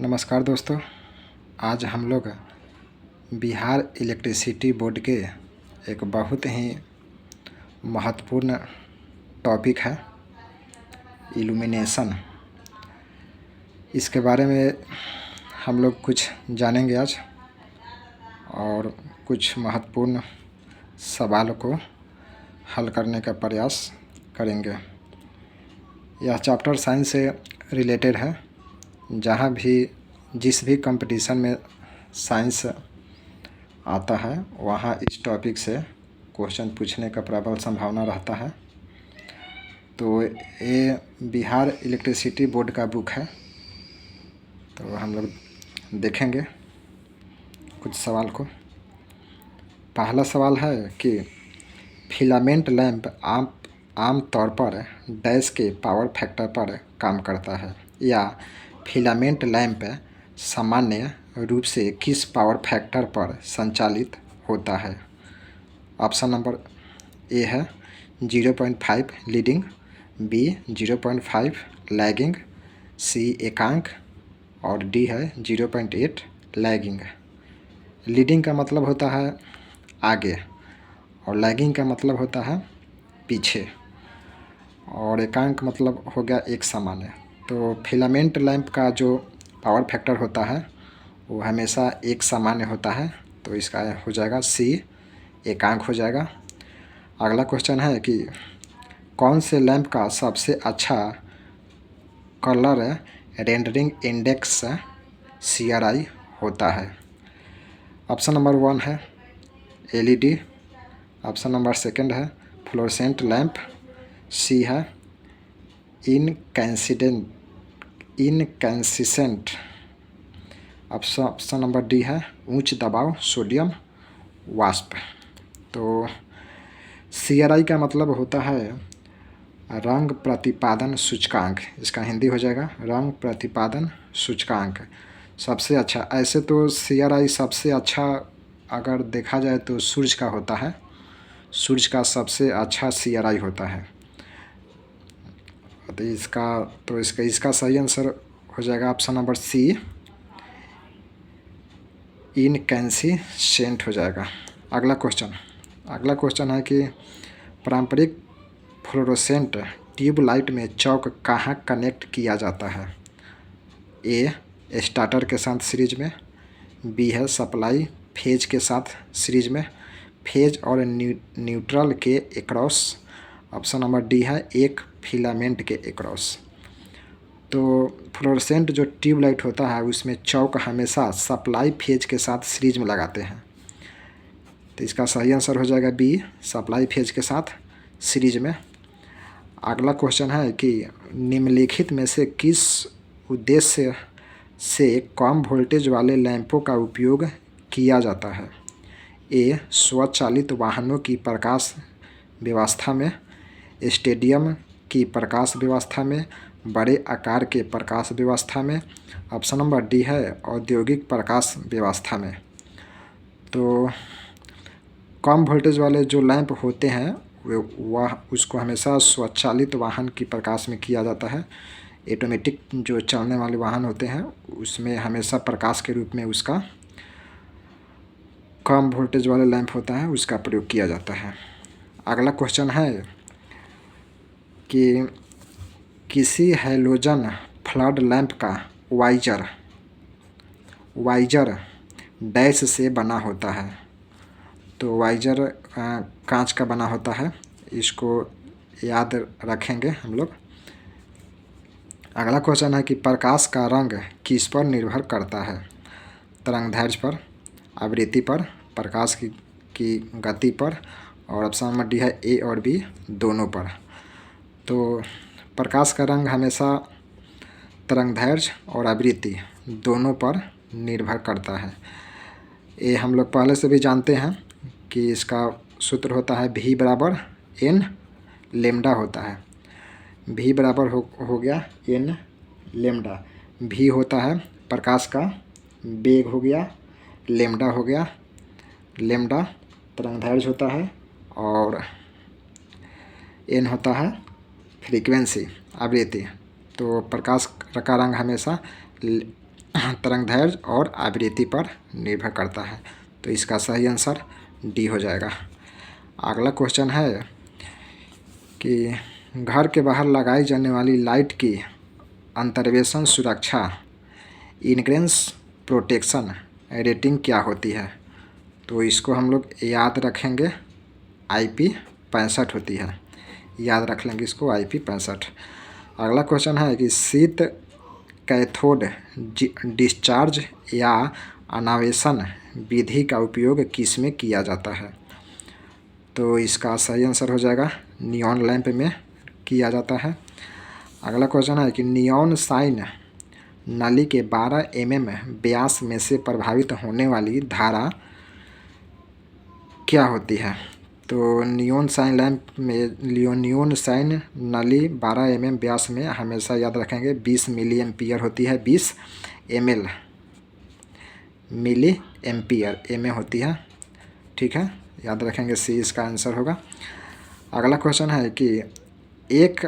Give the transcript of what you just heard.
नमस्कार दोस्तों। आज हम लोग बिहार इलेक्ट्रिसिटी बोर्ड के एक बहुत ही महत्वपूर्ण टॉपिक है इल्यूमिनेशन। इसके बारे में हम लोग कुछ जानेंगे आज और कुछ महत्वपूर्ण सवालों को हल करने का प्रयास करेंगे। यह चैप्टर साइंस से रिलेटेड है। जहाँ भी जिस भी कंपटीशन में साइंस आता है वहाँ इस टॉपिक से क्वेश्चन पूछने का प्रबल संभावना रहता है। तो ये बिहार इलेक्ट्रिसिटी बोर्ड का बुक है। तो हम लोग देखेंगे कुछ सवाल को। पहला सवाल है कि फिलामेंट लैंप आम तौर पर डैश के पावर फैक्टर पर काम करता है, या फिलामेंट लैंप सामान्य रूप से किस पावर फैक्टर पर संचालित होता है। ऑप्शन नंबर ए है 0.5 लीडिंग, बी 0.5 लैगिंग, सी एकांक और डी है 0.8 लैगिंग। लीडिंग का मतलब होता है आगे और लैगिंग का मतलब होता है पीछे, और एकांक मतलब हो गया एक सामान्य। तो फिलामेंट लैंप का जो पावर फैक्टर होता है वो हमेशा एक सामान्य होता है। तो इसका हो जाएगा सी एकांक हो जाएगा। अगला क्वेश्चन है कि कौन से लैंप का सबसे अच्छा कलर रेंडरिंग इंडेक्स CRI होता है। ऑप्शन नंबर 1 है LED, ऑप्शन नंबर 2 है फ्लोरेसेंट लैंप, सी है इनकैंसिसेंट, ऑप्शन नंबर डी है उच्च दबाव सोडियम वाष्प। तो CRI का मतलब होता है रंग प्रतिपादन सूचकांक। इसका हिंदी हो जाएगा रंग प्रतिपादन सूचकांक। सबसे अच्छा, ऐसे तो CRI सबसे अच्छा अगर देखा जाए तो सूर्य का होता है। सूर्य का सबसे अच्छा CRI होता है। तो इसका सही आंसर हो जाएगा ऑप्शन नंबर सी इनकैंसिसेंट हो जाएगा। अगला क्वेश्चन है कि पारंपरिक फ्लोरोसेंट ट्यूबलाइट में चौक कहाँ कनेक्ट किया जाता है। ए स्टार्टर के साथ सीरीज में, बी है सप्लाई फेज के साथ सीरीज में, फेज और न्यूट्रल के एक्रॉस, ऑप्शन नंबर डी है एक फिलामेंट के एक्रॉस। तो फ्लोरोसेंट जो ट्यूबलाइट होता है उसमें चौक हमेशा सप्लाई फेज के साथ सीरीज में लगाते हैं। तो इसका सही आंसर हो जाएगा बी सप्लाई फेज के साथ सीरीज में। अगला क्वेश्चन है कि निम्नलिखित में से किस उद्देश्य से कम वोल्टेज वाले लैंपों का उपयोग किया जाता है। ए स्वचालित वाहनों की प्रकाश व्यवस्था में, स्टेडियम की प्रकाश व्यवस्था में, बड़े आकार के प्रकाश व्यवस्था में, ऑप्शन नंबर डी है औद्योगिक प्रकाश व्यवस्था में। तो कम वोल्टेज वाले जो लैंप होते हैं वह उसको हमेशा स्वचालित वाहन की प्रकाश में किया जाता है। ऑटोमेटिक जो चलने वाले वाहन होते हैं उसमें हमेशा प्रकाश के रूप में उसका कम वोल्टेज वाला लैंप होता है उसका प्रयोग किया जाता है। अगला क्वेश्चन है कि किसी हैलोजन फ्लड लैंप का वाइजर डैश से बना होता है। तो वाइजर कांच का बना होता है, इसको याद रखेंगे हम लोग। अगला क्वेश्चन है कि प्रकाश का रंग किस पर निर्भर करता है। तरंगदैर्घ्य पर, आवृत्ति पर, प्रकाश की गति पर, और ऑप्शन नंबर डी है ए और बी दोनों पर। तो प्रकाश का रंग हमेशा तरंगदैर्घ्य और आवृत्ति दोनों पर निर्भर करता है। ये हम लोग पहले से भी जानते हैं कि इसका सूत्र होता है V बराबर N लेमडा होता है। V बराबर हो गया N लेमडा। V होता है प्रकाश का वेग हो गया, लेमडा हो गया, लेमडा तरंगदैर्घ्य होता है, और N होता है फ्रीक्वेंसी आवृत्ति। तो प्रकाश का रंग हमेशा तरंगदैर्घ्य और आवृत्ति पर निर्भर करता है। तो इसका सही आंसर डी हो जाएगा। अगला क्वेश्चन है कि घर के बाहर लगाई जाने वाली लाइट की अंतर्वेशन सुरक्षा इनग्रेंस प्रोटेक्शन रेटिंग क्या होती है? तो इसको हम लोग याद रखेंगे, IP65 होती है। याद रख लेंगे इसको, IP65। अगला क्वेश्चन है कि शीत कैथोड डिस्चार्ज या अनावेशन विधि का उपयोग किस में किया जाता है? तो इसका सही आंसर हो जाएगा नियॉन लैंप में किया जाता है। अगला क्वेश्चन है कि नियॉन साइन नली के 12 mm व्यास में से प्रभावित होने वाली धारा क्या होती है? तो नियॉन साइन लैंप में नियॉन साइन नली 12 mm व्यास में हमेशा याद रखेंगे 20 मिली एम्पियर होती है। 20 ml मिली एम्पियर एम होती है। ठीक है, याद रखेंगे, सी इसका आंसर होगा। अगला क्वेश्चन है कि एक